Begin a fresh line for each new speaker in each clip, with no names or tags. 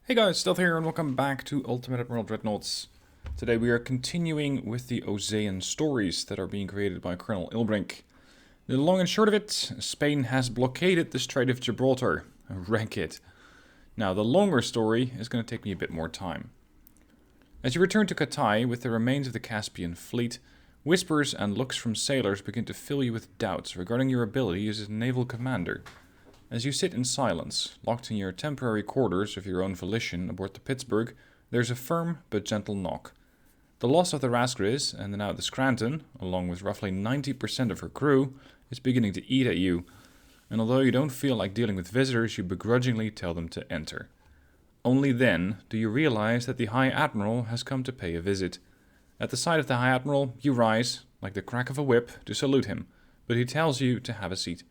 Hey guys, Stealth here and welcome back to Ultimate Admiral Dreadnoughts. Today we are continuing with the Osean stories that are being created by Colonel Elfwyn. The long and short of it, Spain has blockaded the Strait of Gibraltar. Rank it. Now the longer story is going to take me a bit more time. As you return to Karuppiah with the remains of the Caspian fleet, whispers and looks from sailors begin to fill you with doubts regarding your ability as a naval commander. As you sit in silence, locked in your temporary quarters of your own volition aboard the Pittsburgh, there's a firm but gentle knock. The loss of the Rasgris and now the Scranton, along with roughly 90% of her crew, is beginning to eat at you, and although you don't feel like dealing with visitors, you begrudgingly tell them to enter. Only then do you realize that the High Admiral has come to pay a visit. At the sight of the High Admiral, you rise, like the crack of a whip, to salute him, but he tells you to have a seat.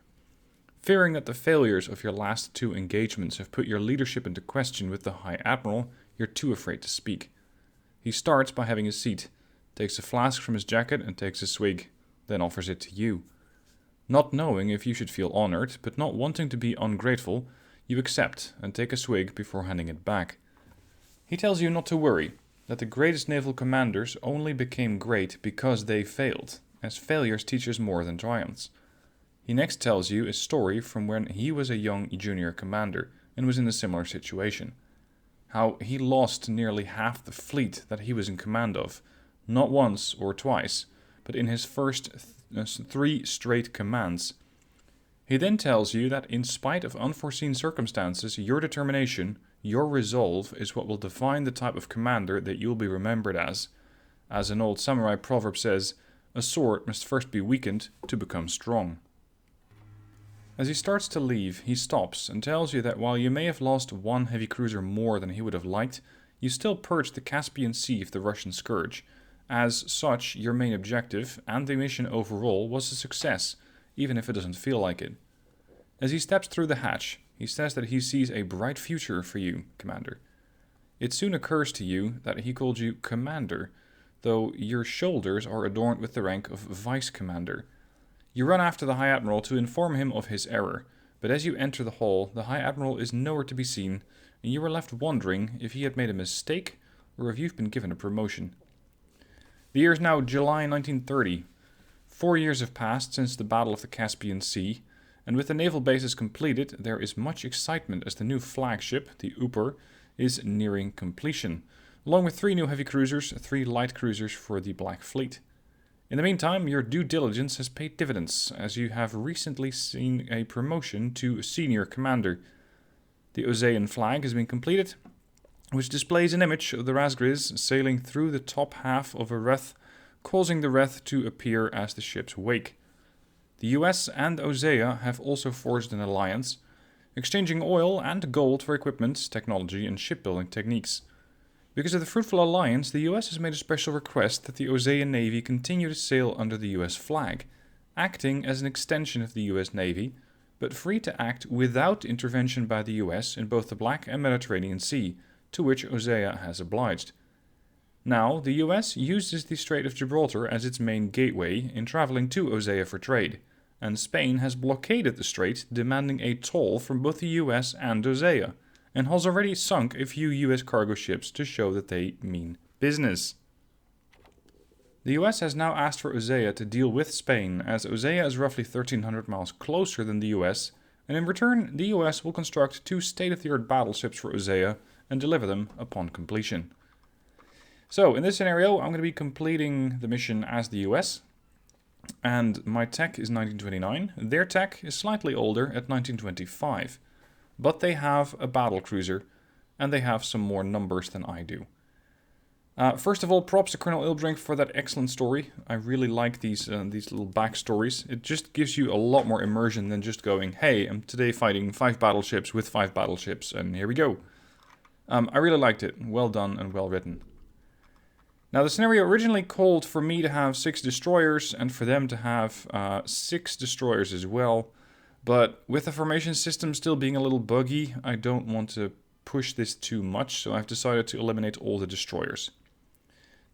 Fearing that the failures of your last two engagements have put your leadership into question with the High Admiral, you're too afraid to speak. He starts by having a seat, takes a flask from his jacket and takes a swig, then offers it to you. Not knowing if you should feel honored, but not wanting to be ungrateful, you accept and take a swig before handing it back. He tells you not to worry, that the greatest naval commanders only became great because they failed, as failures teach us more than triumphs. He next tells you a story from when he was a young junior commander and was in a similar situation. How he lost nearly half the fleet that he was in command of, not once or twice, but in his first three straight commands. He then tells you that in spite of unforeseen circumstances, your determination, your resolve is what will define the type of commander that you'll be remembered as. As an old samurai proverb says, a sword must first be weakened to become strong. As he starts to leave, he stops and tells you that while you may have lost one heavy cruiser more than he would have liked, you still purged the Caspian Sea of the Russian scourge. As such, your main objective, and the mission overall, was a success, even if it doesn't feel like it. As he steps through the hatch, he says that he sees a bright future for you, Commander. It soon occurs to you that he called you Commander, though your shoulders are adorned with the rank of Vice Commander. You run after the High Admiral to inform him of his error, but as you enter the hall, the High Admiral is nowhere to be seen, and you are left wondering if he had made a mistake or if you've been given a promotion. The year is now July 1930. 4 years have passed since the Battle of the Caspian Sea, and with the naval bases completed, there is much excitement as the new flagship, the Upper, is nearing completion, along with 3 new heavy cruisers, 3 light cruisers for the Black Fleet. In the meantime, your due diligence has paid dividends, as you have recently seen a promotion to Senior Commander. The Osean flag has been completed, which displays an image of the Rasgris sailing through the top half of a wreath, causing the wreath to appear as the ship's wake. The US and Osea have also forged an alliance, exchanging oil and gold for equipment, technology and shipbuilding techniques. Because of the fruitful alliance, the US has made a special request that the Osean Navy continue to sail under the US flag, acting as an extension of the US Navy, but free to act without intervention by the US in both the Black and Mediterranean Sea, to which Osea has obliged. Now, the US uses the Strait of Gibraltar as its main gateway in traveling to Osea for trade, and Spain has blockaded the strait, demanding a toll from both the US and Osea, and has already sunk a few US cargo ships to show that they mean business. The US has now asked for Osea to deal with Spain, as Osea is roughly 1,300 miles closer than the US, and in return the US will construct 2 state-of-the-art battleships for Osea and deliver them upon completion. So, in this scenario, I'm going to be completing the mission as the US, and my tech is 1929. Their tech is slightly older at 1925. But they have a battle cruiser, and they have some more numbers than I do. First of all, props to Colonel Elfwyn for that excellent story. I really like these little backstories. It just gives you a lot more immersion than just going, hey, I'm today fighting 5 battleships with 5 battleships, and here we go. I really liked it. Well done and well written. Now, the scenario originally called for me to have 6 destroyers, and for them to have 6 destroyers as well. But with the formation system still being a little buggy, I don't want to push this too much, so I've decided to eliminate all the destroyers.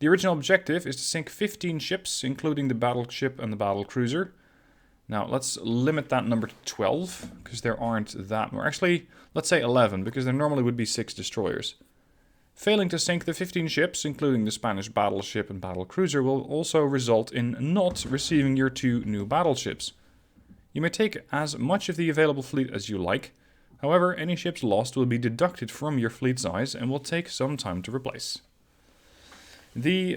The original objective is to sink 15 ships, including the battleship and the battlecruiser. Now, let's limit that number to 12, because there aren't that more. Actually, let's say 11, because there normally would be 6 destroyers. Failing to sink the 15 ships, including the Spanish battleship and battlecruiser, will also result in not receiving your 2 new battleships. You may take as much of the available fleet as you like. However, any ships lost will be deducted from your fleet size and will take some time to replace. The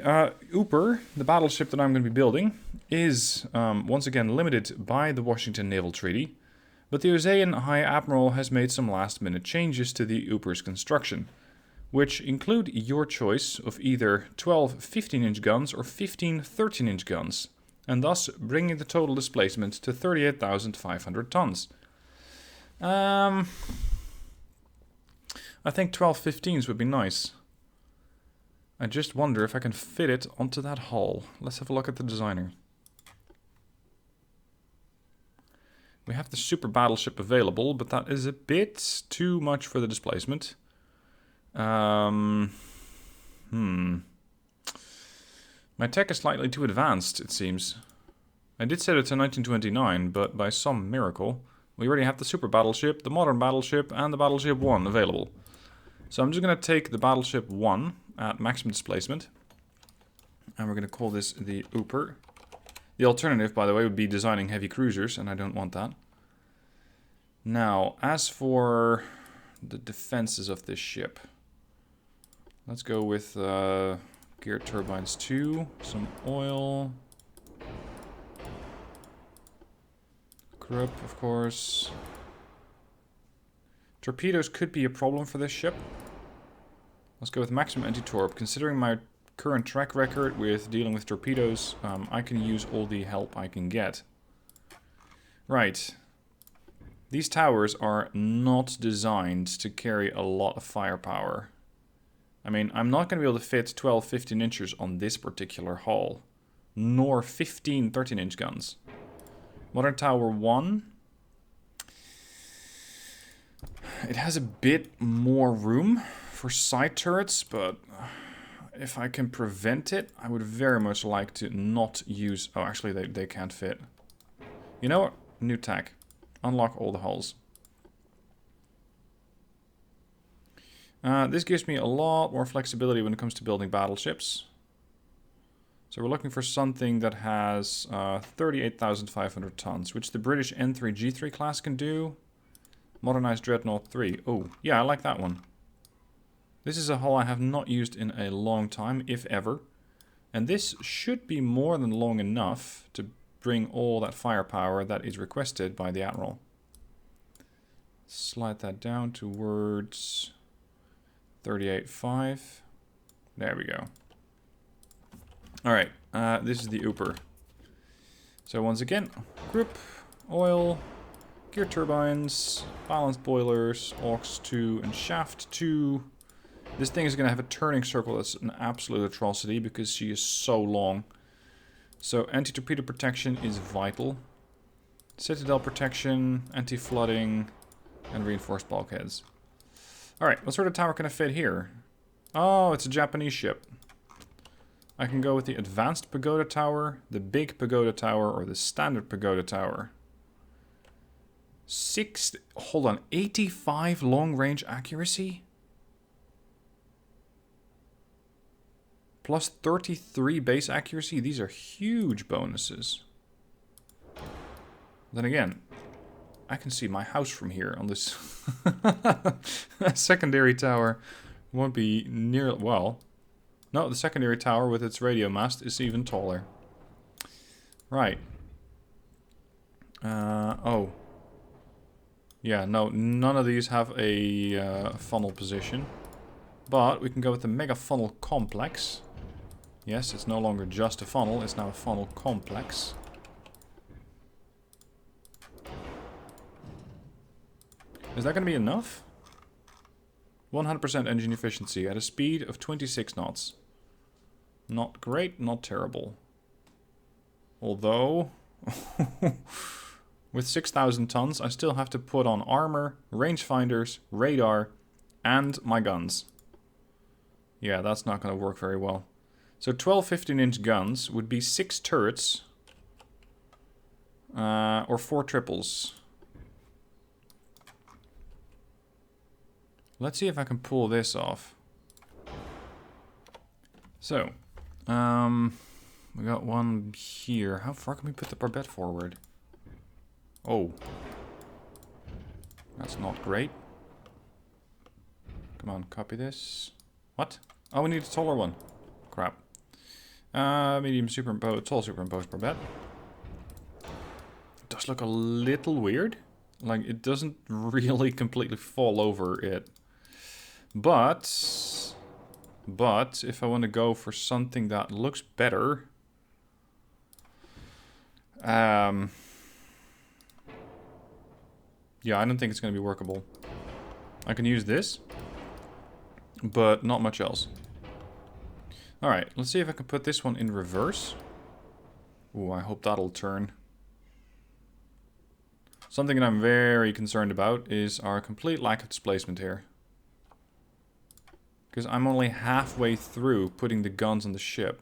Ooper, the battleship that I'm going to be building, is once again limited by the Washington Naval Treaty, but the Osean High Admiral has made some last-minute changes to the Ooper's construction, which include your choice of either 12 15-inch guns or 15 13-inch guns, and thus bringing the total displacement to 38,500 tons. I think 12 15s would be nice. I just wonder if I can fit it onto that hull. Let's have a look at the designer. We have the super battleship available, but that is a bit too much for the displacement. My tech is slightly too advanced, it seems. I did set it to 1929, but by some miracle, we already have the super battleship, the modern battleship, and the battleship 1 available. So I'm just going to take the battleship 1 at maximum displacement, and we're going to call this the Ooper. The alternative, by the way, would be designing heavy cruisers, and I don't want that. Now, as for the defenses of this ship, let's go with geared turbines 2, some oil, Krupp, of course. Torpedoes could be a problem for this ship. Let's go with maximum anti-torp. Considering my current track record with dealing with torpedoes, I can use all the help I can get. Right. These towers are not designed to carry a lot of firepower. I mean, I'm not going to be able to fit 12 15-inchers on this particular hull, nor 15 13-inch guns. Modern Tower 1. It has a bit more room for side turrets, but if I can prevent it, I would very much like to not use... Oh, actually, they can't fit. You know what? New tack. Unlock all the hulls. This gives me a lot more flexibility when it comes to building battleships. So we're looking for something that has 38,500 tons, which the British N3 G3 class can do. Modernized Dreadnought 3. Oh, yeah, I like that one. This is a hull I have not used in a long time, if ever. And this should be more than long enough to bring all that firepower that is requested by the Admiral. Slide that down towards 38.5. There we go. Alright, this is the Ooper. So once again, group, oil, gear turbines, balanced boilers, Hawkz 2, and shaft 2. This thing is going to have a turning circle that's an absolute atrocity because she is so long. So anti-torpedo protection is vital. Citadel protection, anti-flooding, and reinforced bulkheads. Alright, what sort of tower can I fit here? Oh, it's a Japanese ship. I can go with the advanced pagoda tower, the big pagoda tower, or the standard pagoda tower. 85 long-range accuracy? Plus 33 base accuracy. These are huge bonuses. Then again, I can see my house from here on this secondary tower. Won't be near... Well, no, the secondary tower with its radio mast is even taller. Right. Oh. Yeah, no, none of these have a funnel position. But we can go with the mega funnel complex. Yes, it's no longer just a funnel, it's now a funnel complex. Is that going to be enough? 100% engine efficiency at a speed of 26 knots. Not great, not terrible. Although, with 6,000 tons, I still have to put on armor, rangefinders, radar, and my guns. Yeah, that's not going to work very well. So 12 15-inch guns would be 6 turrets Or 4 triples. Let's see if I can pull this off. So, we got one here. How far can we put the barbette forward? Oh. That's not great. Come on, copy this. What? Oh, we need a taller one. Crap. Medium superimposed, tall superimposed barbette. It does look a little weird. Like, it doesn't really completely fall over it. But if I want to go for something that looks better, yeah, I don't think it's going to be workable. I can use this, but not much else. Alright, let's see if I can put this one in reverse. Ooh, I hope that'll turn. Something that I'm very concerned about is our complete lack of displacement here. Because I'm only halfway through putting the guns on the ship.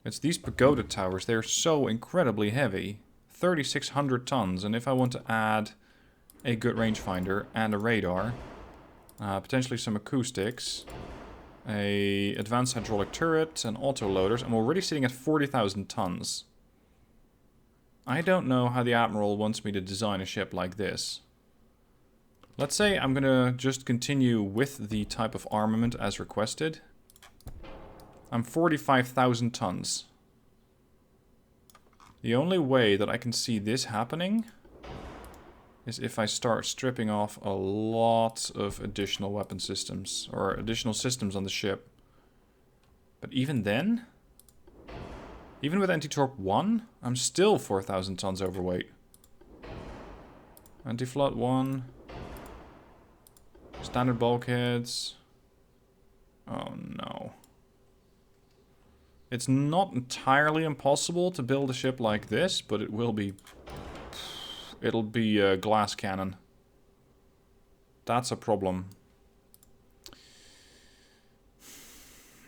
It's these pagoda towers, they're so incredibly heavy. 3,600 tons, and if I want to add a good rangefinder and a radar, potentially some acoustics, a advanced hydraulic turret, and autoloaders, I'm already sitting at 40,000 tons. I don't know how the Admiral wants me to design a ship like this. Let's say I'm gonna just continue with the type of armament as requested. I'm 45,000 tons. The only way that I can see this happening is if I start stripping off a lot of additional weapon systems, or additional systems on the ship. But even then, even with anti-torp 1, I'm still 4,000 tons overweight. Anti-flood 1. Standard bulkheads. Oh no. It's not entirely impossible to build a ship like this, but it will be... It'll be a glass cannon. That's a problem.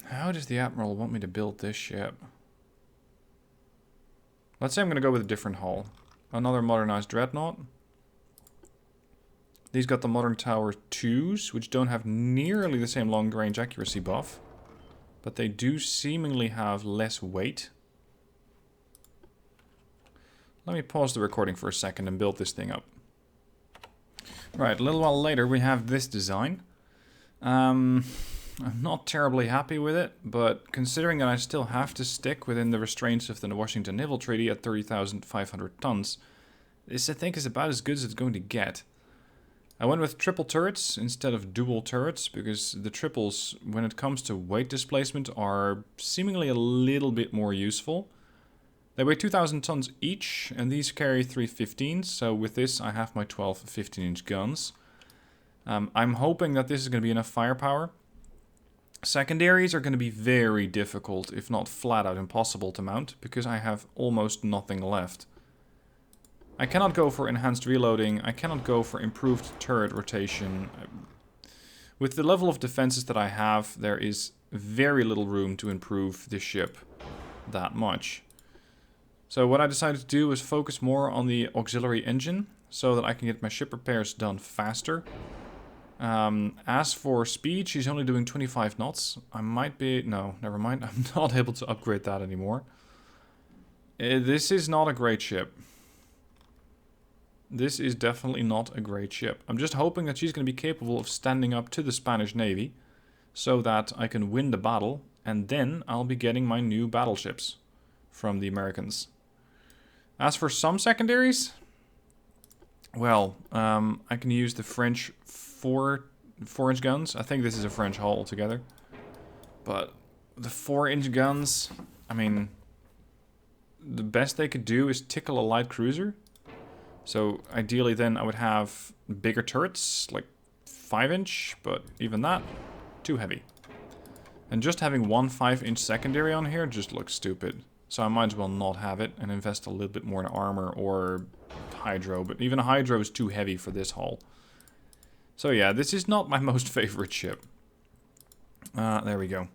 How does the Admiral want me to build this ship? Let's say I'm going to go with a different hull. Another modernized Dreadnought. These got the modern tower 2s, which don't have nearly the same long range accuracy buff. But they do seemingly have less weight. Let me pause the recording for a second and build this thing up. Right, a little while later we have this design. I'm not terribly happy with it, but considering that I still have to stick within the restraints of the Washington Naval Treaty at 30,500 tons, this I think is about as good as it's going to get. I went with triple turrets instead of dual turrets, because the triples, when it comes to weight displacement, are seemingly a little bit more useful. They weigh 2,000 tons each, and these carry 315s, so with this I have my 12 15-inch guns. I'm hoping that this is going to be enough firepower. Secondaries are going to be very difficult, if not flat out impossible to mount, because I have almost nothing left. I cannot go for enhanced reloading, I cannot go for improved turret rotation. With the level of defenses that I have, there is very little room to improve this ship that much. So what I decided to do was focus more on the auxiliary engine, so that I can get my ship repairs done faster. As for speed, she's only doing 25 knots. I might be... no, never mind, I'm not able to upgrade that anymore. This is not a great ship. This is definitely not a great ship. I'm just hoping that she's going to be capable of standing up to the Spanish Navy, so that I can win the battle, and then I'll be getting my new battleships from the Americans. As for some secondaries, well, I can use the French 4-inch guns. I think this is a French hull altogether. But the 4-inch guns, I mean, the best they could do is tickle a light cruiser. So ideally then I would have bigger turrets, like 5-inch, but even that, too heavy. And just having one 5-inch secondary on here just looks stupid. So I might as well not have it and invest a little bit more in armor or hydro. But even a hydro is too heavy for this hull. So yeah, this is not my most favorite ship. There we go.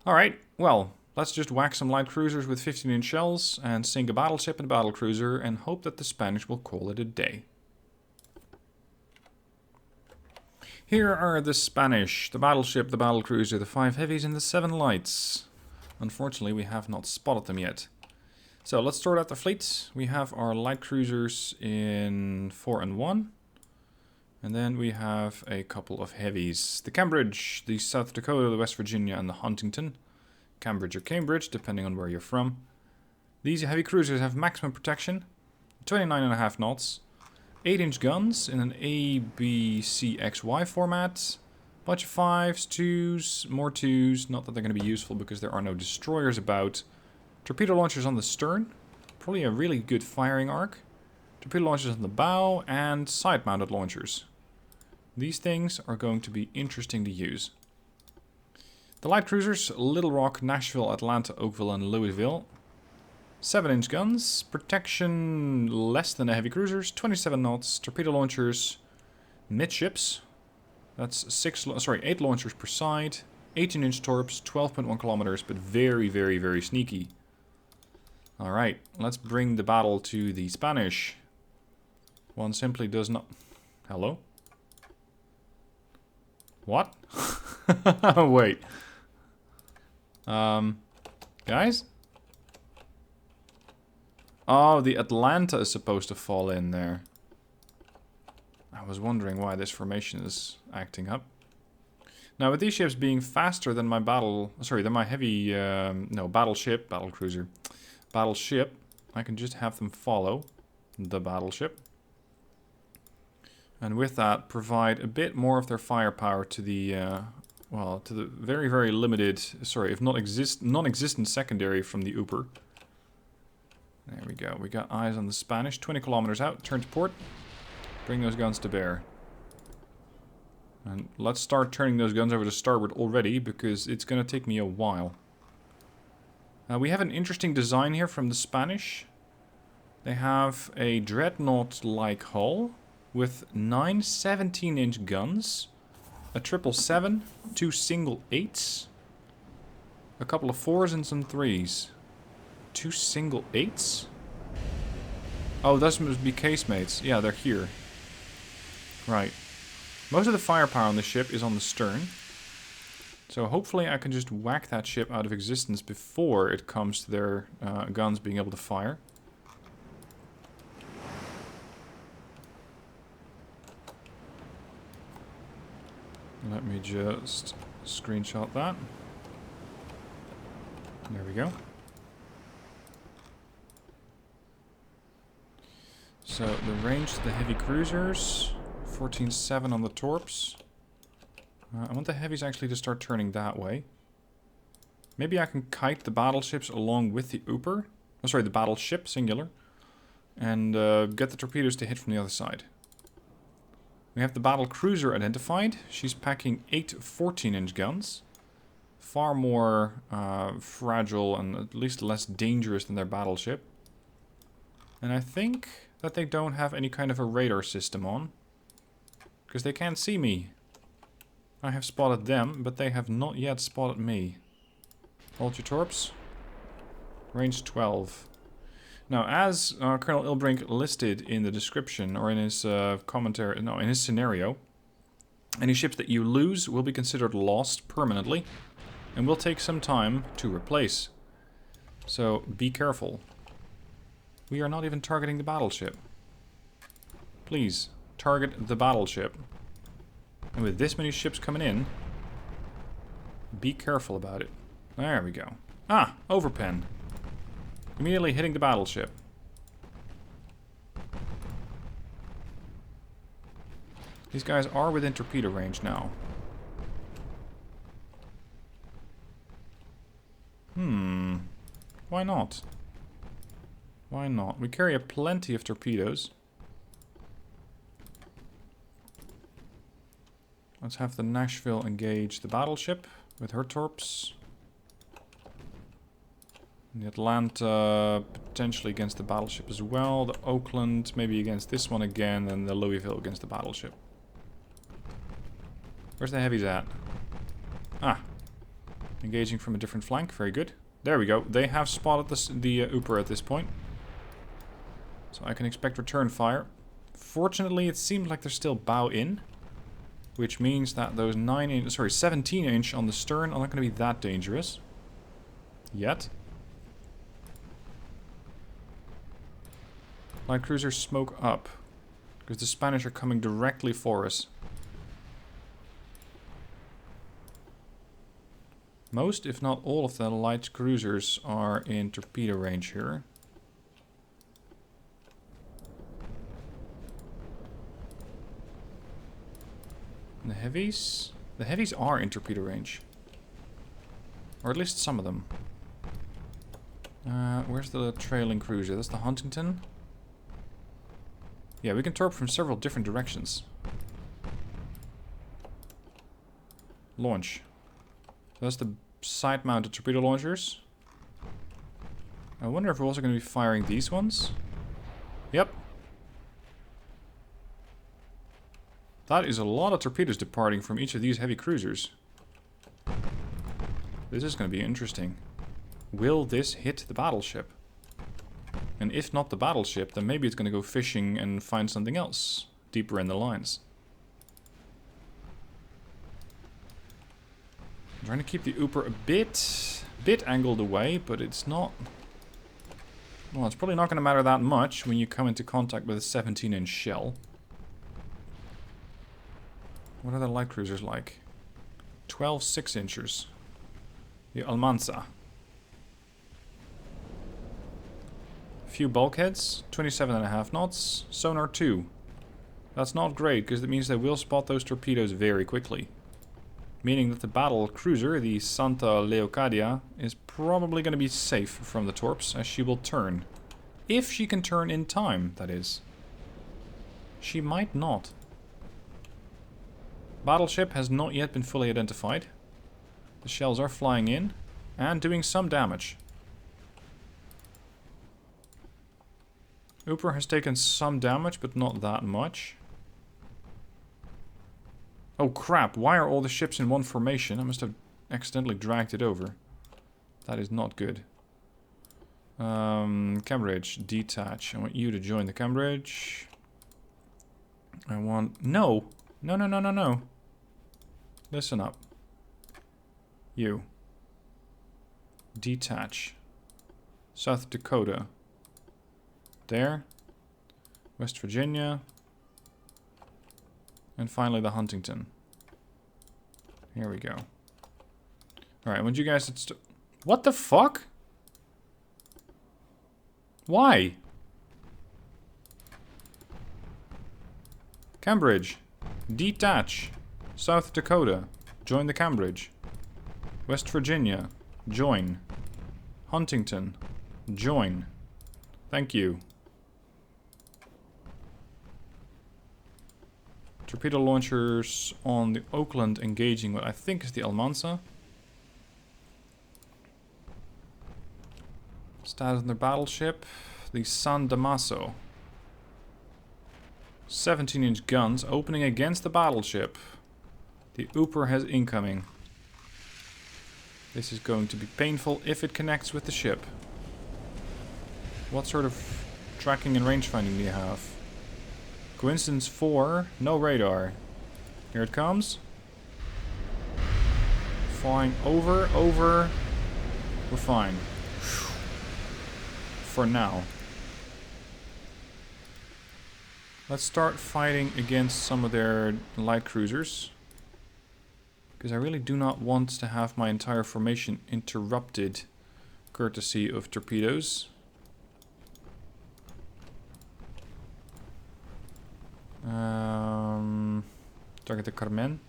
Alright, well, Let's just whack some light cruisers with 15-inch shells and sink a battleship and a battlecruiser and hope that the Spanish will call it a day. Here are the Spanish, the battleship, the battlecruiser, the 5 heavies and the 7 lights. Unfortunately, we have not spotted them yet. So let's sort out the fleet. We have our light cruisers in 4 and 1. And then we have a couple of heavies. The Cambridge, the South Dakota, the West Virginia and the Huntington. Cambridge or Cambridge, depending on where you're from. These heavy cruisers have maximum protection, 29.5 knots, 8-inch guns in an A, B, C, X, Y format. Bunch of 5s, 2s, more 2s. Not that they're going to be useful because there are no destroyers about. Torpedo launchers on the stern. Probably a really good firing arc. Torpedo launchers on the bow and side-mounted launchers. These things are going to be interesting to use. The light cruisers, Little Rock, Nashville, Atlanta, Oakville and Louisville. 7-inch guns, protection less than the heavy cruisers, 27 knots, torpedo launchers, midships. That's 8 launchers per side, 18-inch torps, 12.1 kilometers, but very, very, very sneaky. Alright, let's bring the battle to the Spanish. One simply does not... Hello? What? Wait. Guys? Oh, the Atlanta is supposed to fall in there. I was wondering why this formation is acting up. Now, with these ships being faster than my heavy, battleship, battlecruiser, battleship, I can just have them follow the battleship. And with that, provide a bit more of their firepower to the, to the very, very limited, if non-existent secondary from the Ooper. There we go. We got eyes on the Spanish. 20 kilometers out. Turn to port. Bring those guns to bear. And let's start turning those guns over to starboard already, because it's going to take me a while. We have an interesting design here from the Spanish. They have a Dreadnought-like hull with 9 17-inch guns, a 777, 2 single 8s, a couple of 4s and some 3s. 2 single 8s? Oh, those must be casemates. Yeah, they're here. Right. Most of the firepower on the ship is on the stern. So hopefully I can just whack that ship out of existence before it comes to their guns being able to fire. Let me just screenshot that. There we go. So the range to the heavy cruisers, 14.7 on the torps. I want the heavies actually to start turning that way. Maybe I can kite the battleships along with the Ooper. Oh, sorry, the battleship, singular. And get the torpedoes to hit from the other side. We have the battle cruiser identified. She's packing 8 14-inch guns. Far more fragile and at least less dangerous than their battleship. And I think that they don't have any kind of a radar system on. Because they can't see me. I have spotted them, but they have not yet spotted me. Hold your torps. Range 12. Now, as Colonel Elfwyn listed in the description, or in his commentary, no, in his scenario, any ships that you lose will be considered lost permanently, and will take some time to replace. So, be careful. We are not even targeting the battleship. Please, target the battleship. And with this many ships coming in, be careful about it. There we go. Ah, overpen. Immediately hitting the battleship. These guys are within torpedo range now. Why not? Why not? We carry plenty of torpedoes. Let's have the Nashville engage the battleship with her torps. The Atlanta potentially against the battleship as well. The Oakland maybe against this one again, and the Louisville against the battleship. Where's the heavies at? Ah. Engaging from a different flank. Very good. There we go. They have spotted the Uper at this point. So I can expect return fire. Fortunately, it seems like they're still bow in. Which means that those 17 inch on the stern are not going to be that dangerous. Yet. Light cruisers smoke up. Because the Spanish are coming directly for us. Most, if not all of the light cruisers are in torpedo range here. And the heavies? The heavies are in torpedo range. Or at least some of them. Where's the trailing cruiser? That's the Huntington. Yeah, we can torp from several different directions. Launch. That's the side-mounted torpedo launchers. I wonder if we're also going to be firing these ones. Yep. That is a lot of torpedoes departing from each of these heavy cruisers. This is going to be interesting. Will this hit the battleship? And if not the battleship, then maybe it's going to go fishing and find something else deeper in the lines. I'm trying to keep the Uper a bit angled away, but it's not... Well, it's probably not going to matter that much when you come into contact with a 17-inch shell. What are the light cruisers like? 12 6-inchers. The Almanza. Few bulkheads, 27.5 knots, sonar 2. That's not great, because it means they will spot those torpedoes very quickly. Meaning that the battle cruiser, the Santa Leocadia, is probably going to be safe from the torps, as she will turn. If she can turn in time, that is. She might not. Battleship has not yet been fully identified. The shells are flying in, and doing some damage. Uper has taken some damage, but not that much. Oh crap, why are all the ships in one formation? I must have accidentally dragged it over. That is not good. Cambridge, detach. I want you to join the Cambridge. I want... No! No, no, no, no, no. Listen up. You. Detach. South Dakota. There. West Virginia. And finally the Huntington. Here we go. Alright, I want you guys to... What the fuck? Why? Cambridge. Detach. South Dakota. Join the Cambridge. West Virginia. Join. Huntington. Join. Thank you. Torpedo launchers on the Oakland engaging what I think is the Almanza. Status on their battleship. The San Damaso. 17-inch guns opening against the battleship. The Uper has incoming. This is going to be painful if it connects with the ship. What sort of tracking and range finding do you have? Coincidence 4, no radar. Here it comes. Flying over. We're fine. For now. Let's start fighting against some of their light cruisers. Because I really do not want to have my entire formation interrupted courtesy of torpedoes. Target the Carmen.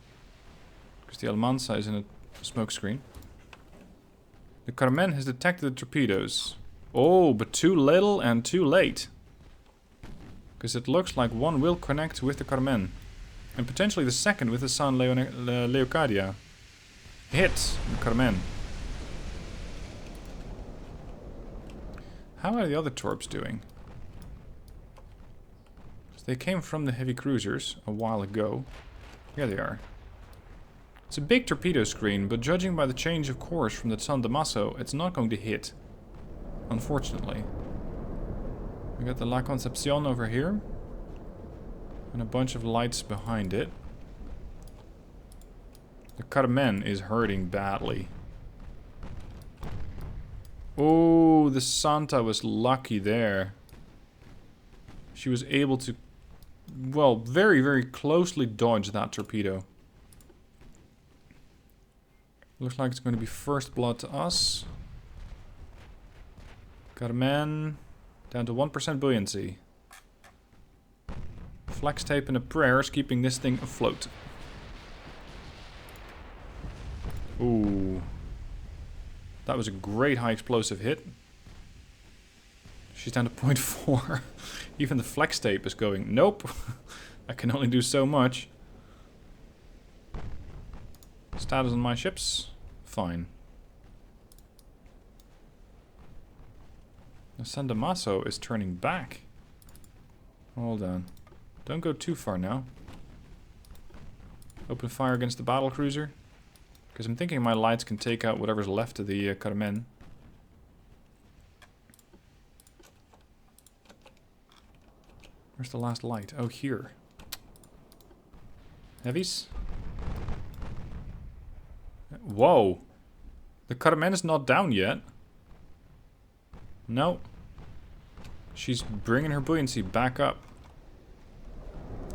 Because the Almanza is in a smoke screen. The Carmen has detected the torpedoes. Oh, but too little and too late. Because it looks like one will connect with the Carmen. And potentially the second with the San Leocadia. Hit the Carmen. How are the other torps doing? They came from the heavy cruisers a while ago. Here they are. It's a big torpedo screen, but judging by the change of course from the San Damaso, it's not going to hit. Unfortunately. We got the La Concepcion over here. And a bunch of lights behind it. The Carmen is hurting badly. Oh, the Santa was lucky there. She was able to, well, very, very closely dodge that torpedo. Looks like it's going to be first blood to us. Carmen, down to 1% buoyancy. Flex tape and a prayer is keeping this thing afloat. Ooh. That was a great high explosive hit. She's down to 0.4. Even the flex tape is going, nope. I can only do so much. Status on my ships? Fine. The San Damaso is turning back. Hold on. Don't go too far now. Open fire against the battlecruiser. Because I'm thinking my lights can take out whatever's left of the Carmen. Where's the last light? Oh, here. Heavies? Whoa! The Carmen is not down yet. No. She's bringing her buoyancy back up.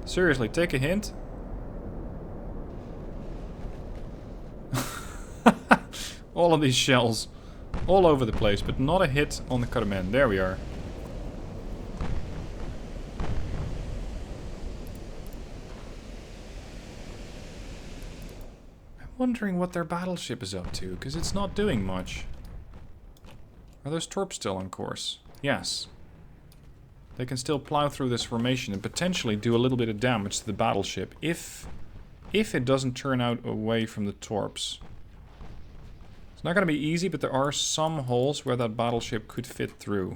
Seriously, take a hint. All of these shells. All over the place, but not a hit on the Carmen. There we are. I'm wondering what their battleship is up to, because it's not doing much. Are those torps still on course? Yes. They can still plow through this formation and potentially do a little bit of damage to the battleship if it doesn't turn out away from the torps. It's not going to be easy, but there are some holes where that battleship could fit through.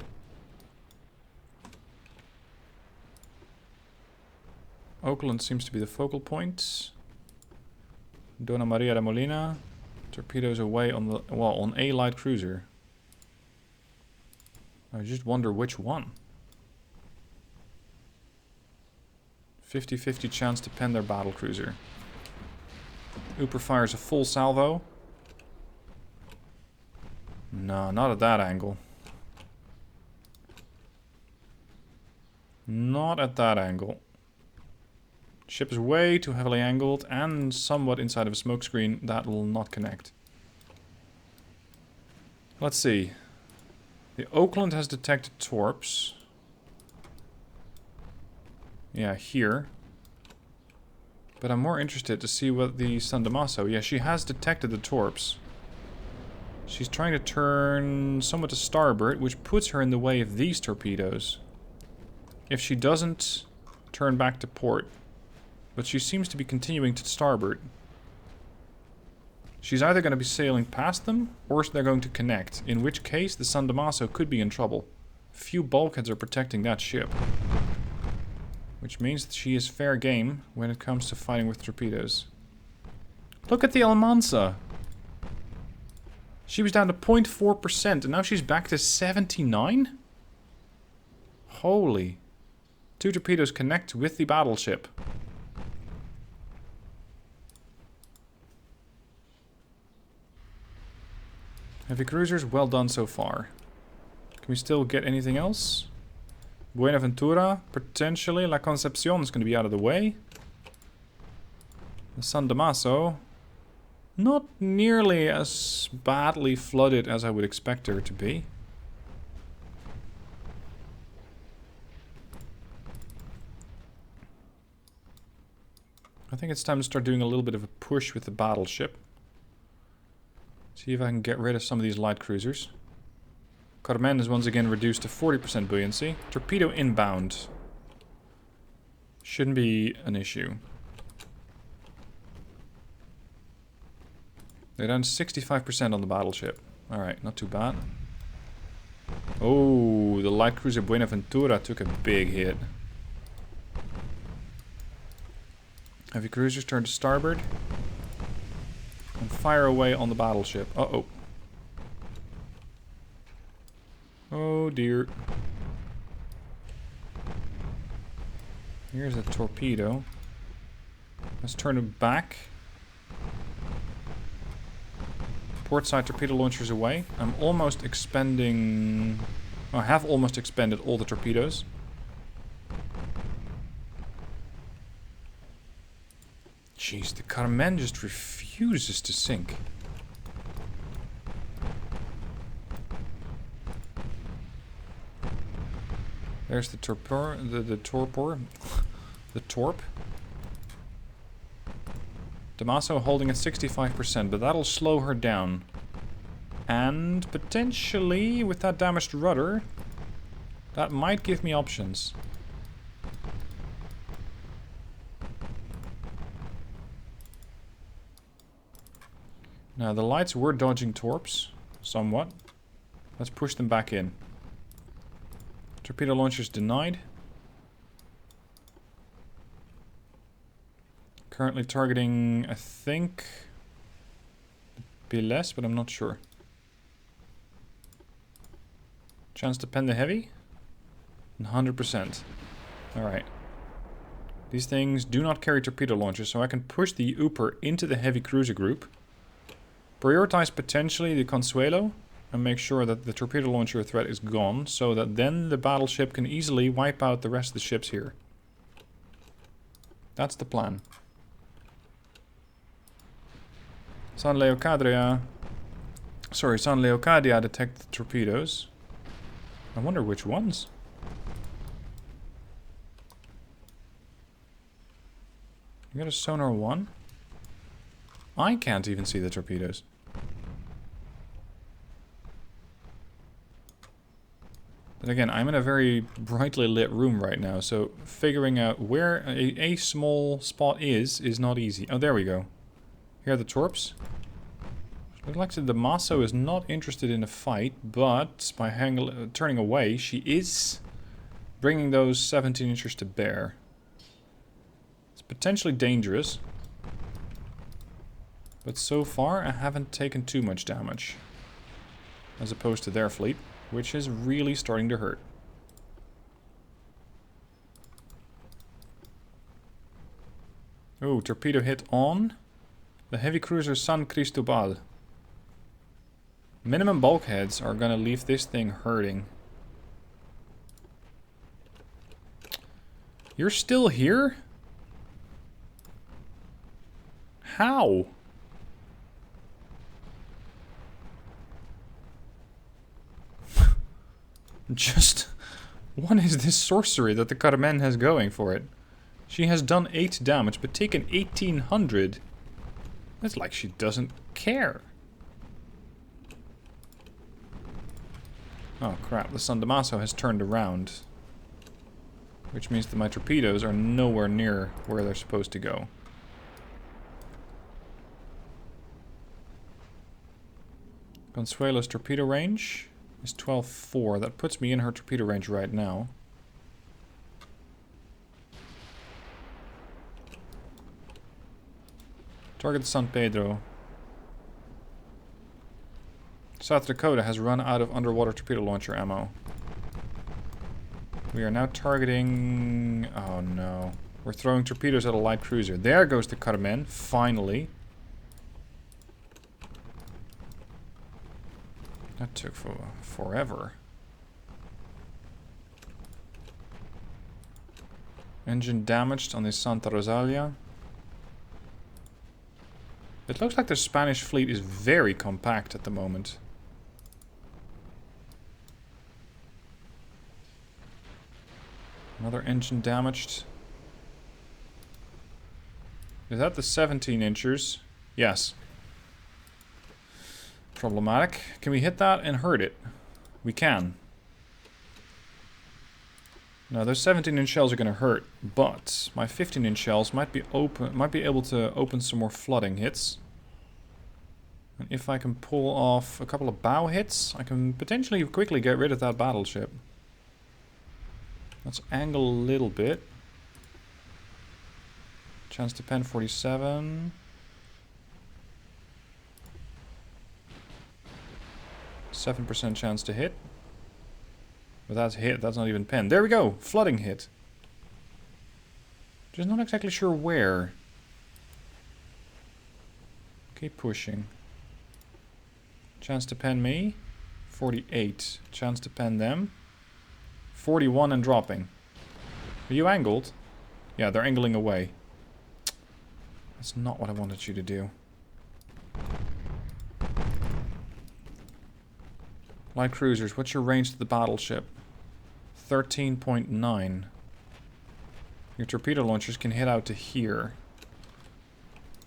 Oakland seems to be the focal point. Dona Maria de Molina. Torpedoes away on the, well, on a light cruiser. I just wonder which one. 50-50 chance to pen their battlecruiser. Ooper fires a full salvo. No, not at that angle. Not at that angle. Ship is way too heavily angled and somewhat inside of a smokescreen. That will not connect. Let's see. The Oakland has detected torps. Yeah, here. But I'm more interested to see what the San Damaso... Yeah, she has detected the torps. She's trying to turn somewhat to starboard, which puts her in the way of these torpedoes. If she doesn't turn back to port. But she seems to be continuing to starboard. She's either going to be sailing past them, or they're going to connect. In which case, the San Damaso could be in trouble. Few bulkheads are protecting that ship. Which means that she is fair game when it comes to fighting with torpedoes. Look at the Almanza! She was down to 0.4% and now she's back to 79? Holy. 2 torpedoes connect with the battleship. Heavy cruisers, well done so far. Can we still get anything else? Buenaventura, potentially. La Concepcion is going to be out of the way. The San Damaso, not nearly as badly flooded as I would expect her to be. I think it's time to start doing a little bit of a push with the battleship. See if I can get rid of some of these light cruisers. Carmen is once again reduced to 40% buoyancy. Torpedo inbound. Shouldn't be an issue. They're down to 65% on the battleship. Alright, not too bad. Oh, the light cruiser Buenaventura took a big hit. Heavy cruisers turn to starboard. fire away on the battleship. Uh-oh. Oh dear. Here's a torpedo. Let's turn it back. Port side torpedo launchers away. I'm almost expending... I have almost expended all the torpedoes. Jeez, the Carmen just refuses to sink. There's the torpor, the torpor, the torp. Damaso holding at 65%, but that'll slow her down. And potentially, with that damaged rudder, that might give me options. Now, the lights were dodging torps, somewhat. Let's push them back in. Torpedo launchers denied. Currently targeting, I think, BLS, but I'm not sure. Chance to pen the heavy? 100%. Alright. These things do not carry torpedo launchers, so I can push the Ooper into the heavy cruiser group. Prioritize potentially the Consuelo and make sure that the torpedo launcher threat is gone, so that then the battleship can easily wipe out the rest of the ships here. That's the plan. San Leocadia detect the torpedoes. I wonder which ones. You got a sonar 1? I can't even see the torpedoes. But again, I'm in a very brightly lit room right now, so figuring out where a small spot is not easy. Oh, there we go. Here are the torps. Looks like the Damaso is not interested in a fight, but by turning away, she is bringing those 17 inches to bear. It's potentially dangerous. But so far, I haven't taken too much damage. As opposed to their fleet, which is really starting to hurt. Oh, torpedo hit on the heavy cruiser San Cristobal. Minimum bulkheads are gonna leave this thing hurting. You're still here? How? Just... what is this sorcery that the Carmen has going for it? She has done 8 damage, but taken 1800. It's like she doesn't care. Oh crap, the San Damaso has turned around. Which means that my torpedoes are nowhere near where they're supposed to go. Consuelo's torpedo range is 12.4. That puts me in her torpedo range right now. Target San Pedro. South Dakota has run out of underwater torpedo launcher ammo. We are now targeting... oh no. We're throwing torpedoes at a light cruiser. There goes the Carmen, finally. That took forever. Engine damaged on the Santa Rosalia. It looks like the Spanish fleet is very compact at the moment. Another engine damaged. Is that the 17 inchers? Yes. Problematic. Can we hit that and hurt it? We can. Now those 17-inch shells are going to hurt, but my 15-inch shells might be able to open some more flooding hits. And if I can pull off a couple of bow hits, I can potentially quickly get rid of that battleship. Let's angle a little bit. Chance to pen 47. 7% chance to hit. But that's hit, that's not even pen. There we go! Flooding hit. Just not exactly sure where. Keep pushing. Chance to pen me. 48. Chance to pen them. 41 and dropping. Are you angled? Yeah, they're angling away. That's not what I wanted you to do. Light cruisers, what's your range to the battleship? 13.9. Your torpedo launchers can hit out to here.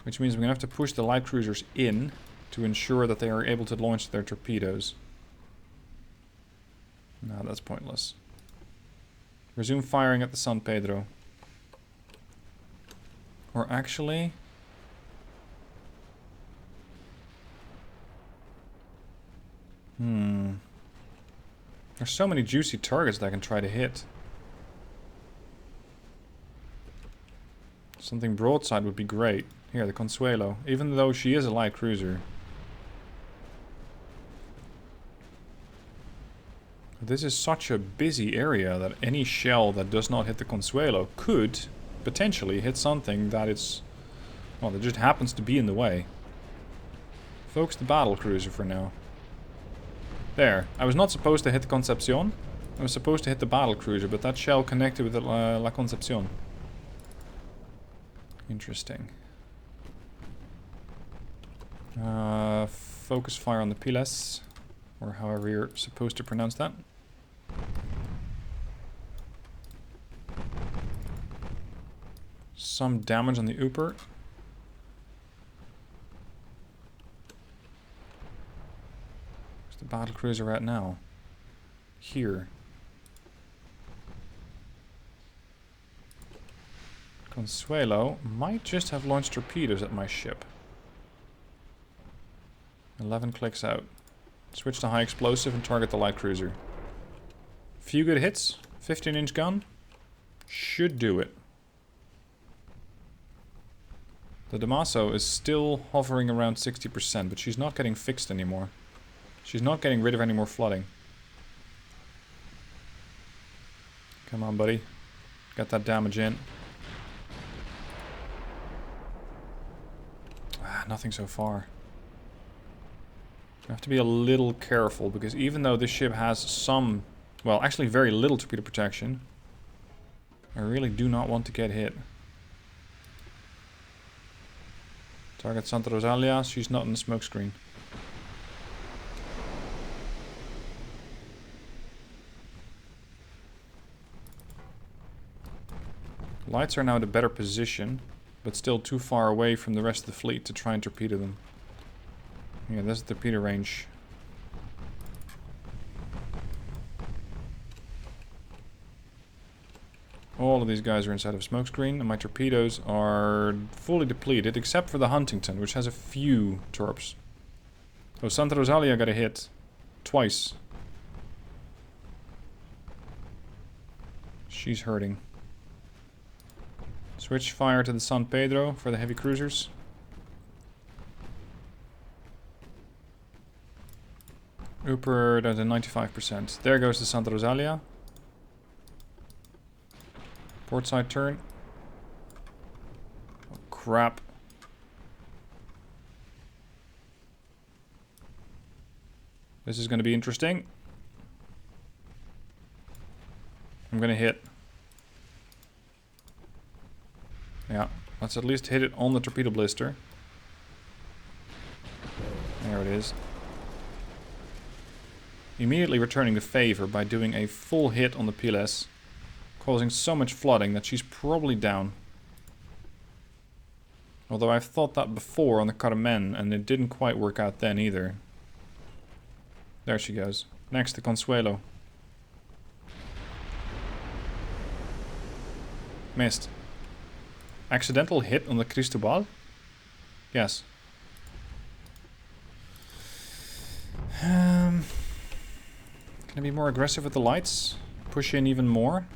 Which means we're going to have to push the light cruisers in to ensure that they are able to launch their torpedoes. No, that's pointless. Resume firing at the San Pedro. Or actually... There's so many juicy targets that I can try to hit. Something broadside would be great. Here, the Consuelo. Even though she is a light cruiser. This is such a busy area that any shell that does not hit the Consuelo could potentially hit something that is... well, that just happens to be in the way. Focus the battle cruiser for now. There. I was not supposed to hit the Concepcion. I was supposed to hit the battle cruiser, but that shell connected with the La Concepcion. Interesting. Focus fire on the Piles, or however you're supposed to pronounce that. Some damage on the Ooper. Where's the battle cruiser at now? Here. Consuelo might just have launched torpedoes at my ship. 11 clicks out. Switch to high explosive and target the light cruiser. Few good hits. 15-inch gun. Should do it. The Damaso is still hovering around 60%, but she's not getting fixed anymore. She's not getting rid of any more flooding. Come on, buddy. Get that damage in. Nothing so far. I have to be a little careful, because even though this ship has some, well, actually very little torpedo protection, I really do not want to get hit. Target Santa Rosalia, she's not in the smoke screen. Lights are now in a better position, but still too far away from the rest of the fleet to try and torpedo them. Yeah, that's the torpedo range. All of these guys are inside of smokescreen, and my torpedoes are fully depleted, except for the Huntington, which has a few torps. Oh, Santa Rosalia got a hit. Twice. She's hurting. Switch fire to the San Pedro for the heavy cruisers. Ooper down to 95%. There goes the Santa Rosalia. Port side turn. Oh, crap. This is going to be interesting. I'm going to hit. Yeah, let's at least hit it on the torpedo blister. There it is. Immediately returning the favor by doing a full hit on the Piles, causing so much flooding that she's probably down. Although I've thought that before on the Carmen, and it didn't quite work out then either. There she goes. Next, the Consuelo. Missed. Accidental hit on the Cristobal? Yes. Can I be more aggressive with the lights? Push in even more?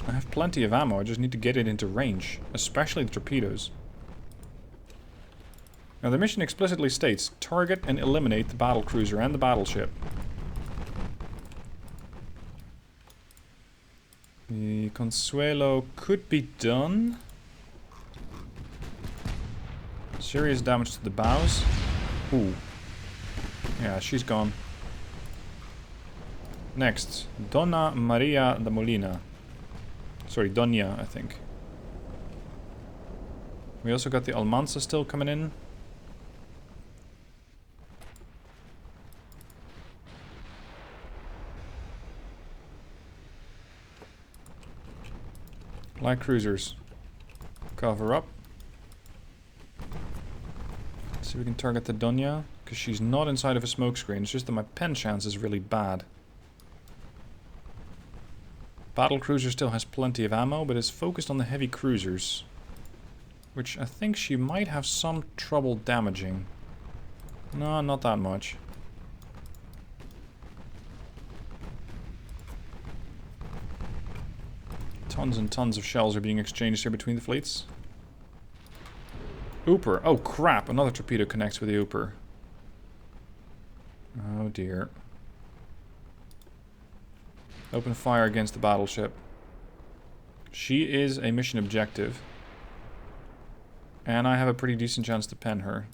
I have plenty of ammo, I just need to get it into range. Especially the torpedoes. Now the mission explicitly states, target and eliminate the battle cruiser and the battleship. Consuelo could be done. Serious damage to the bows. Ooh. Yeah, she's gone. Next, Donna Maria de Molina. Sorry, Doña, I think. We also got the Almanza still coming in. Light cruisers. Cover up. See if we can target the Doña, because she's not inside of a smoke screen. It's just that my pen chance is really bad. Battle cruiser still has plenty of ammo, but is focused on the heavy cruisers, which I think she might have some trouble damaging. No, not that much. Tons and tons of shells are being exchanged here between the fleets. Ooper. Oh crap, another torpedo connects with the Ooper. Oh dear. Open fire against the battleship. She is a mission objective. And I have a pretty decent chance to pen her.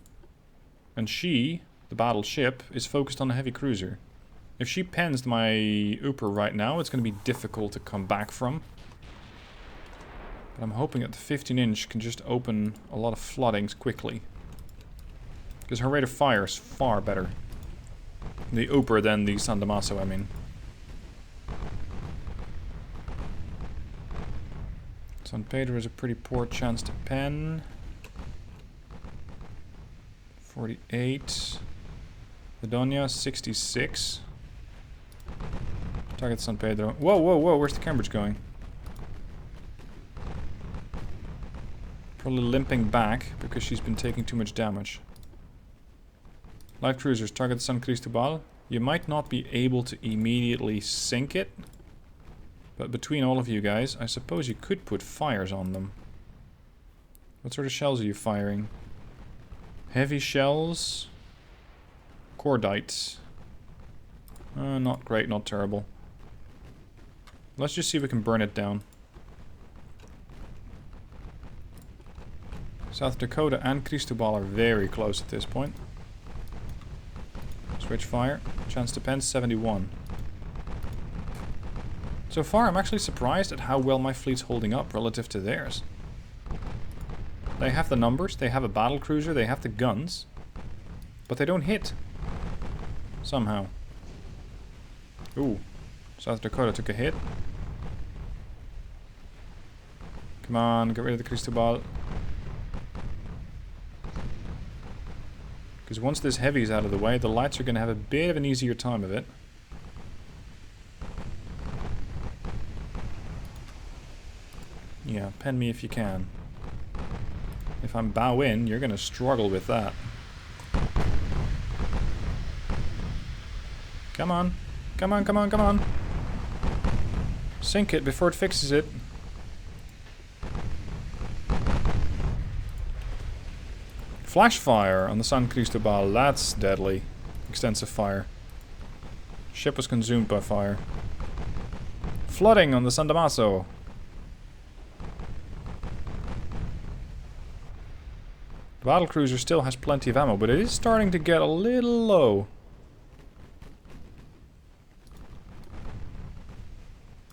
And she, the battleship, is focused on a heavy cruiser. If she pens my Ooper right now, it's going to be difficult to come back from. But I'm hoping that the 15-inch can just open a lot of floodings quickly. Because her rate of fire is far better. The Ooper than the San Damaso, I mean. San Pedro has a pretty poor chance to pen. 48. The Doña, 66. Target San Pedro. Whoa, whoa, whoa, where's the Cambridge going? Probably limping back because she's been taking too much damage. Light cruisers, target San Cristobal. You might not be able to immediately sink it, but between all of you guys, I suppose you could put fires on them. What sort of shells are you firing? Heavy shells. Cordite. Not great, not terrible. Let's just see if we can burn it down. South Dakota and Cristobal are very close at this point. Switch fire. Chance to pen 71. So far I'm actually surprised at how well my fleet's holding up relative to theirs. They have the numbers, they have a battle cruiser, they have the guns, but they don't hit. Somehow. Ooh. South Dakota took a hit. Come on, get rid of the Cristobal. Because once this heavy is out of the way, the lights are going to have a bit of an easier time of it. Yeah, pen me if you can. If I'm bow in, you're going to struggle with that. Come on. Come on, come on, come on. Sink it before it fixes it. Flash fire on the San Cristobal, that's deadly. Extensive fire. Ship was consumed by fire. Flooding on the San Damaso. The battlecruiser still has plenty of ammo, but it is starting to get a little low.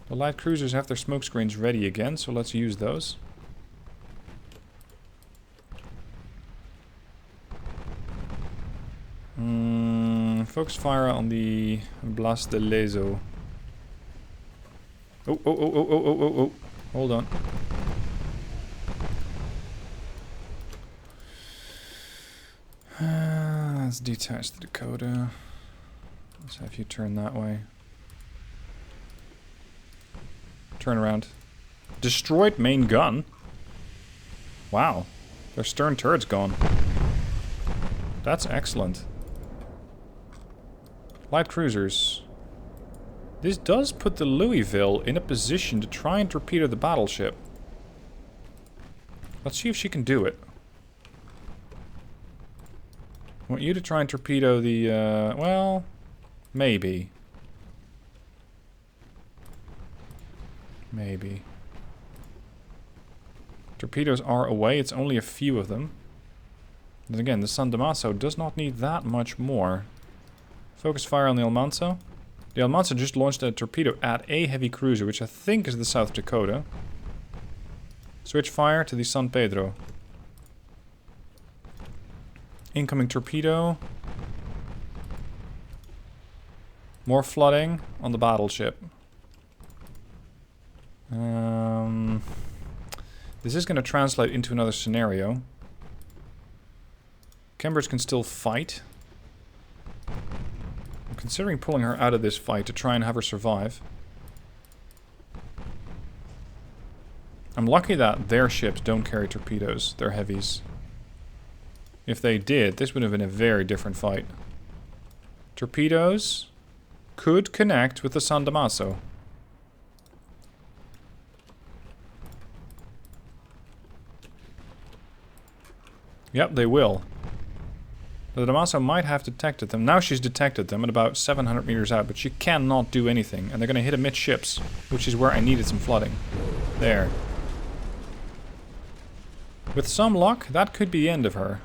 The light cruisers have their smoke screens ready again, so let's use those. Focus fire on the Blas de Lezo. Oh, oh, oh, oh, oh, oh, oh, oh. Hold on. Let's detach the Dakota. Let's have you turn that way. Turn around. Destroyed main gun? Wow. Their stern turret's gone. That's excellent. Light cruisers. This does put the Louisville in a position to try and torpedo the battleship. Let's see if she can do it. I want you to try and torpedo the, well, maybe. Maybe. Torpedoes are away. It's only a few of them. Then again, the San Damaso does not need that much more. Focus fire on the Almanza. The Almanza just launched a torpedo at a heavy cruiser, which I think is the South Dakota. Switch fire to the San Pedro. Incoming torpedo. More flooding on the battleship. This is going to translate into another scenario. Cambridge can still fight. I'm considering pulling her out of this fight to try and have her survive. I'm lucky that their ships don't carry torpedoes. They're heavies. If they did, this would have been a very different fight. Torpedoes could connect with the San Damaso. Yep, they will. The Damaso might have detected them. Now she's detected them at about 700 meters out, but she cannot do anything. And they're going to hit amidships, which is where I needed some flooding. There. With some luck, that could be the end of her.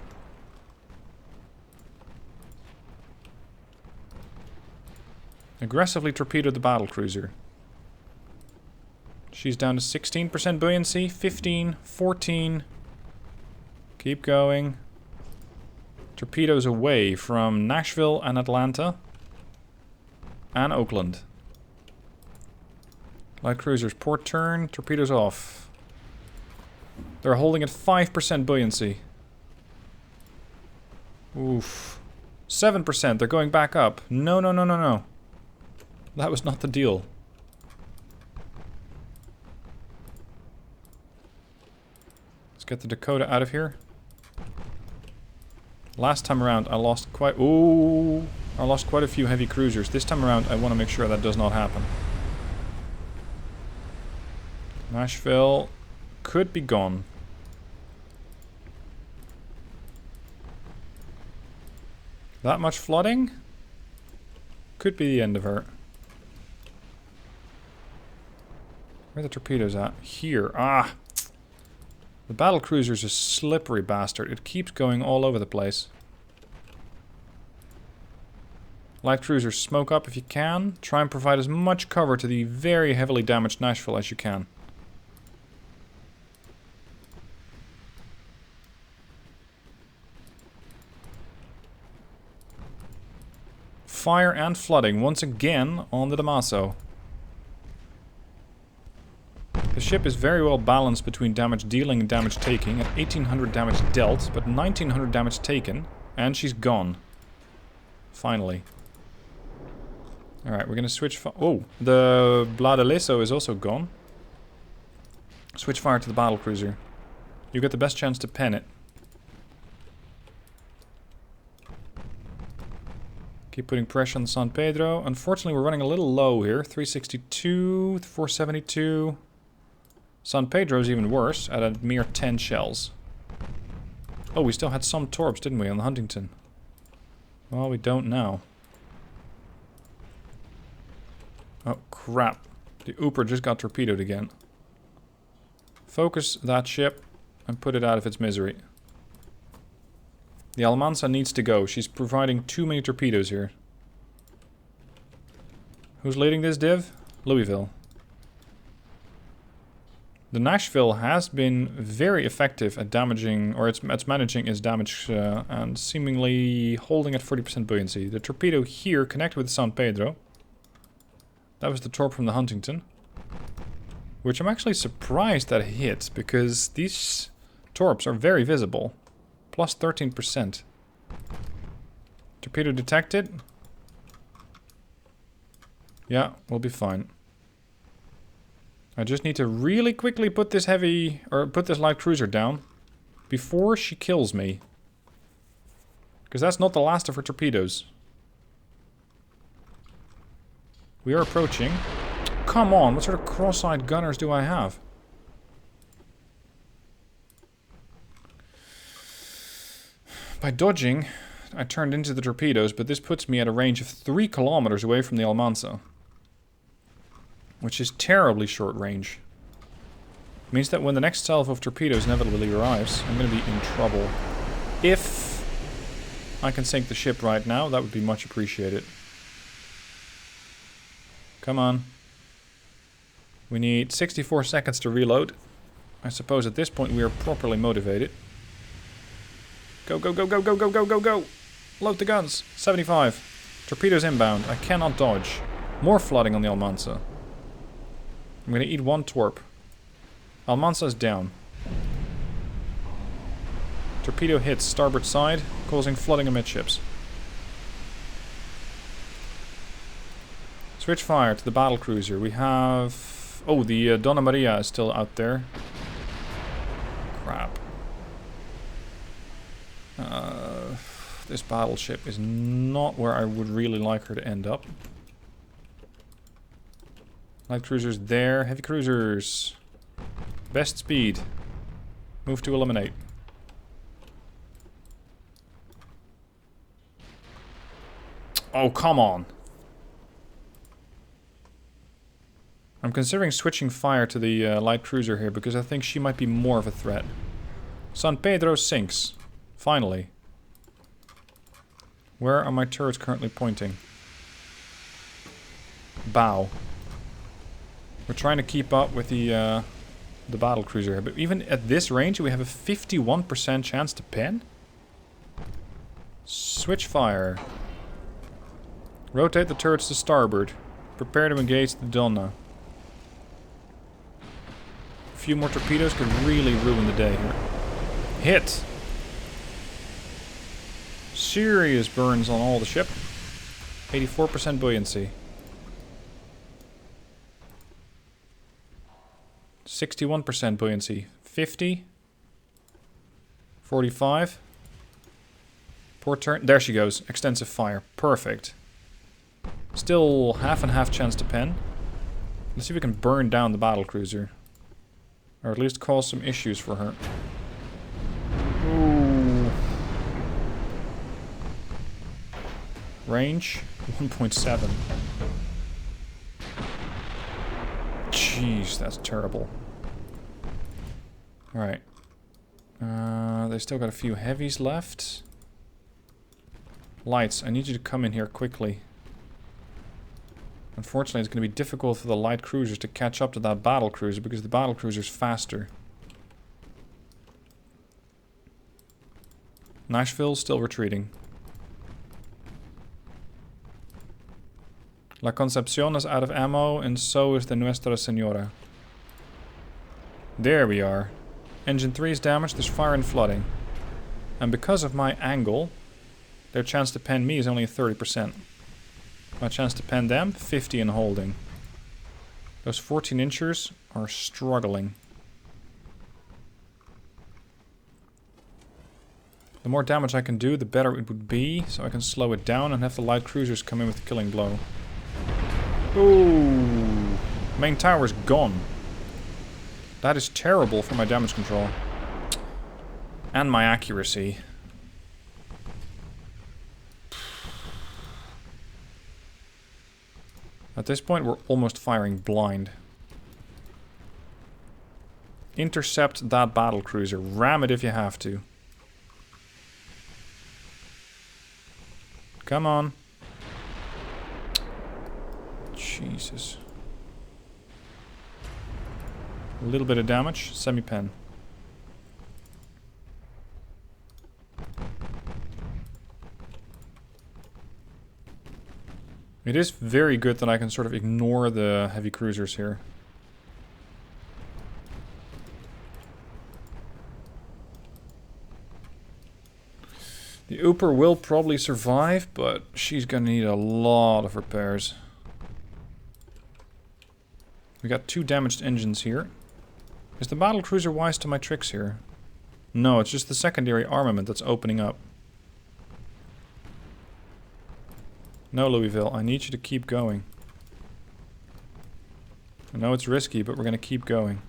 Aggressively torpedoed the battlecruiser. She's down to 16% buoyancy, 15, 14. Keep going. Torpedoes away from Nashville and Atlanta. And Oakland. Light cruisers, port turn, torpedoes off. They're holding at 5% buoyancy. Oof. 7%, they're going back up. No, no, no, no, no. That was not the deal. Let's get the Dakota out of here. Last time around I lost quite... Ooh! I lost quite a few heavy cruisers. This time around I want to make sure that does not happen. Nashville could be gone. That much flooding? Could be the end of her. Where are the torpedoes at? Here. Ah! The battlecruiser's a slippery bastard. It keeps going all over the place. Light cruisers, smoke up if you can. Try and provide as much cover to the very heavily damaged Nashville as you can. Fire and flooding once again on the Damaso. The ship is very well balanced between damage dealing and damage taking, at 1800 damage dealt, but 1900 damage taken, and she's gone. Finally. Alright, we're gonna switch oh, the Bladeleso is also gone. Switch fire to the battlecruiser. You get the best chance to pen it. Keep putting pressure on the San Pedro. Unfortunately, we're running a little low here. 362, 472. San Pedro's even worse, at a mere 10 shells. Oh, we still had some torps, didn't we, on the Huntington? Well, we don't now. Oh, crap. The Ooper just got torpedoed again. Focus that ship and put it out of its misery. The Almanza needs to go. She's providing too many torpedoes here. Who's leading this div? Louisville. The Nashville has been very effective at damaging, or it's managing its damage and seemingly holding at 40% buoyancy. The torpedo here connected with the San Pedro. That was the torp from the Huntington. Which I'm actually surprised that it hit, because these torps are very visible. Plus 13%. Torpedo detected. Yeah, we'll be fine. I just need to really quickly put this heavy, or put this light cruiser down before she kills me. Because that's not the last of her torpedoes. We are approaching. Come on, what sort of cross-eyed gunners do I have? By dodging, I turned into the torpedoes, but this puts me at a range of 3 kilometers away from the Almanza. Which is terribly short range. Means that when the next salvo of torpedoes inevitably arrives, I'm going to be in trouble. If I can sink the ship right now, that would be much appreciated. Come on. We need 64 seconds to reload. I suppose at this point we are properly motivated. Go, go, go, go, go, go, go, go, go! Load the guns! 75. Torpedoes inbound. I cannot dodge. More flooding on the Almanza. I'm going to eat one torp. Almanza is down. Torpedo hits starboard side, causing flooding amidships. Switch fire to the battlecruiser. We have... Oh, the Donna Maria is still out there. Crap. This battleship is not where I would really like her to end up. Light cruisers there. Heavy cruisers. Best speed. Move to eliminate. Oh, come on. I'm considering switching fire to the light cruiser here because I think she might be more of a threat. San Pedro sinks. Finally. Where are my turrets currently pointing? Bow. We're trying to keep up with the battlecruiser here, but even at this range we have a 51% chance to pen? Switch fire. Rotate the turrets to starboard. Prepare to engage the Donna. A few more torpedoes could really ruin the day here. Hit! Serious burns on all the ship. 84% buoyancy. 61% buoyancy. 50. 45. Port turn. There she goes. Extensive fire. Perfect. Still half and half chance to pen. Let's see if we can burn down the battlecruiser. Or at least cause some issues for her. Ooh. Range 1.7. Jeez, that's terrible. Alright. They still got a few heavies left. Lights, I need you to come in here quickly. Unfortunately, it's going to be difficult for the light cruisers to catch up to that battle cruiser because the battle cruiser's faster. Nashville still retreating. La Concepcion is out of ammo, and so is the Nuestra Senora. There we are. Engine 3 is damaged, there's fire and flooding. And because of my angle, their chance to pen me is only 30%. My chance to pen them, 50 in holding. Those 14-inchers are struggling. The more damage I can do, the better it would be, so I can slow it down and have the light cruisers come in with the killing blow. Ooh, main tower's gone. That is terrible for my damage control. And my accuracy. At this point, we're almost firing blind. Intercept that battlecruiser. Ram it if you have to. Come on. Jesus. A little bit of damage. Semi-pen. It is very good that I can sort of ignore the heavy cruisers here. The Ooper will probably survive, but she's gonna need a lot of repairs. We got 2 damaged engines here. Is the battlecruiser wise to my tricks here? No, it's just the secondary armament that's opening up. No, Louisville, I need you to keep going. I know it's risky, but we're gonna keep going.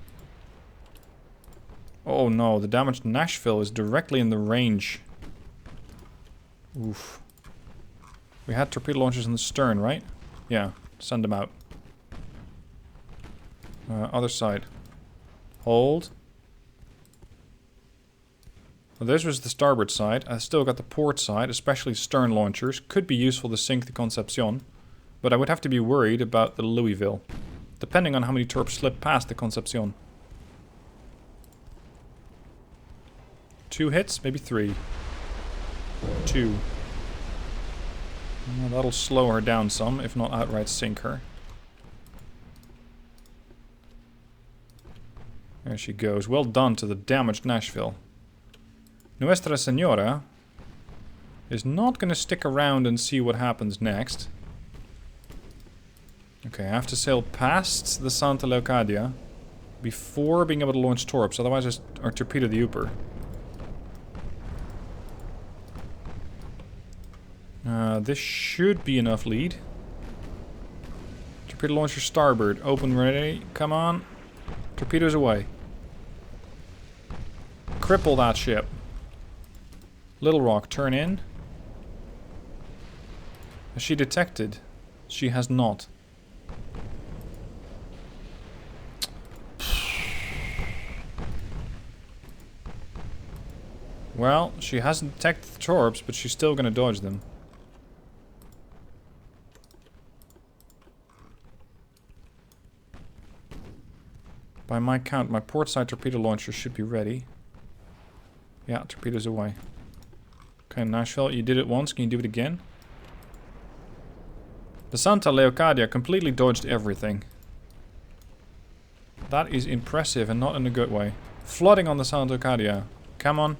Oh no, the damaged Nashville is directly in the range. Oof. We had torpedo launchers in the stern, right? Yeah, send them out. Other side. Hold. Well, this was the starboard side. I still got the port side, especially stern launchers. Could be useful to sink the Concepcion. But I would have to be worried about the Louisville. Depending on how many torps slip past the Concepcion. 2 hits, maybe 3. 2. Well, that'll slow her down some, if not outright sink her. There she goes. Well done to the damaged Nashville. Nuestra Senora is not going to stick around and see what happens next. Okay, I have to sail past the Santa Leocadia before being able to launch torps, otherwise I torpedo the Ooper. This should be enough lead. Torpedo launcher starboard, open ready, come on. Torpedoes away. Cripple that ship. Little Rock, turn in. Has she detected? She has not. Well, she hasn't detected the torps, but she's still gonna dodge them. By my count, my port side torpedo launcher should be ready. Yeah, torpedoes away. Okay, Nashville, you did it once. Can you do it again? The Santa Leocadia completely dodged everything. That is impressive and not in a good way. Flooding on the Santa Leocadia. Come on.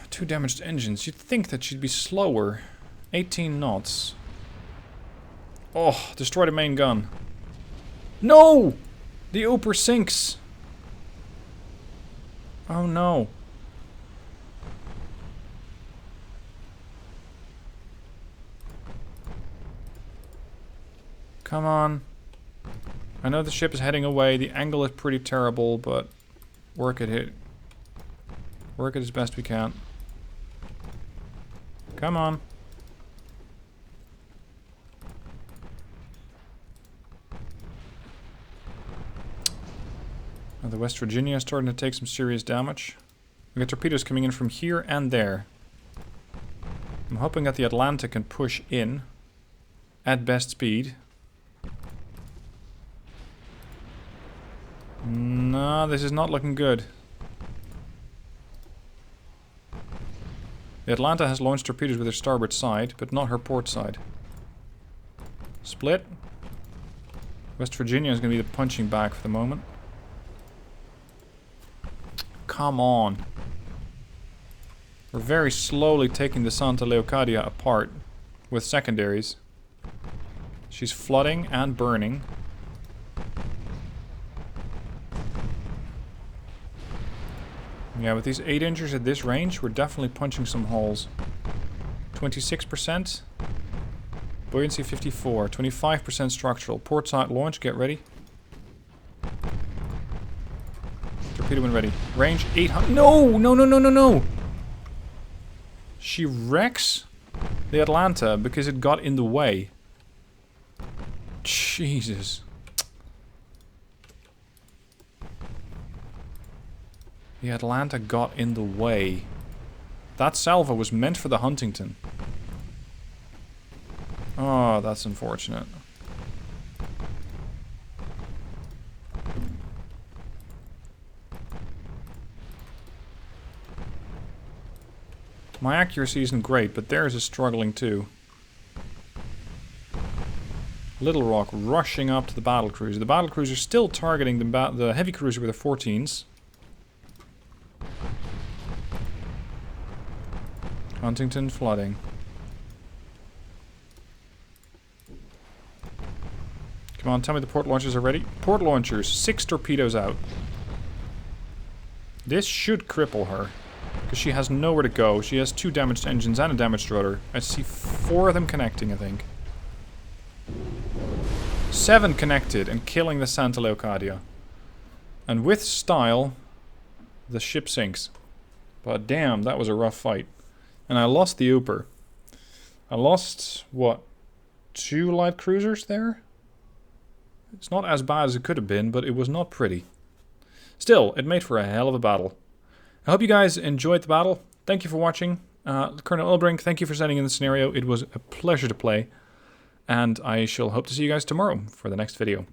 2 damaged engines. You'd think that she'd be slower. 18 knots. Oh, destroy the main gun. No! The Ooper sinks. Oh no. Come on. I know the ship is heading away. The angle is pretty terrible, but work it. Work it as best we can. Come on. Now the West Virginia is starting to take some serious damage. We got torpedoes coming in from here and there. I'm hoping that the Atlanta can push in at best speed. No, this is not looking good. The Atlanta has launched torpedoes with her starboard side, but not her port side. Split. West Virginia is going to be the punching bag for the moment. Come on. We're very slowly taking the Santa Leocadia apart with secondaries. She's flooding and burning. Yeah, with these 8-inchers at this range, we're definitely punching some holes. 26%. Buoyancy 54. 25% structural. Port side launch, get ready. Torpedo when ready. Range 800. No! No, no, no, no, no! She wrecks the Atlanta because it got in the way. Jesus. The Atlanta got in the way. That salvo was meant for the Huntington. Oh, that's unfortunate. My accuracy isn't great, but theirs is struggling too. Little Rock rushing up to the battlecruiser. The battlecruiser still targeting the heavy cruiser with the 14s. Huntington flooding. Come on, tell me the port launchers are ready. Port launchers, 6 torpedoes out. This should cripple her, because she has nowhere to go. She has 2 damaged engines and a damaged rudder. I see 4 of them connecting, I think. 7 connected and killing the Santa Leocadia. And with style, the ship sinks. But damn, that was a rough fight. And I lost the Ooper. I lost, what, 2 light cruisers there? It's not as bad as it could have been, but it was not pretty. Still, it made for a hell of a battle. I hope you guys enjoyed the battle. Thank you for watching. Colonel Elfwyn, thank you for sending in the scenario. It was a pleasure to play. And I shall hope to see you guys tomorrow for the next video.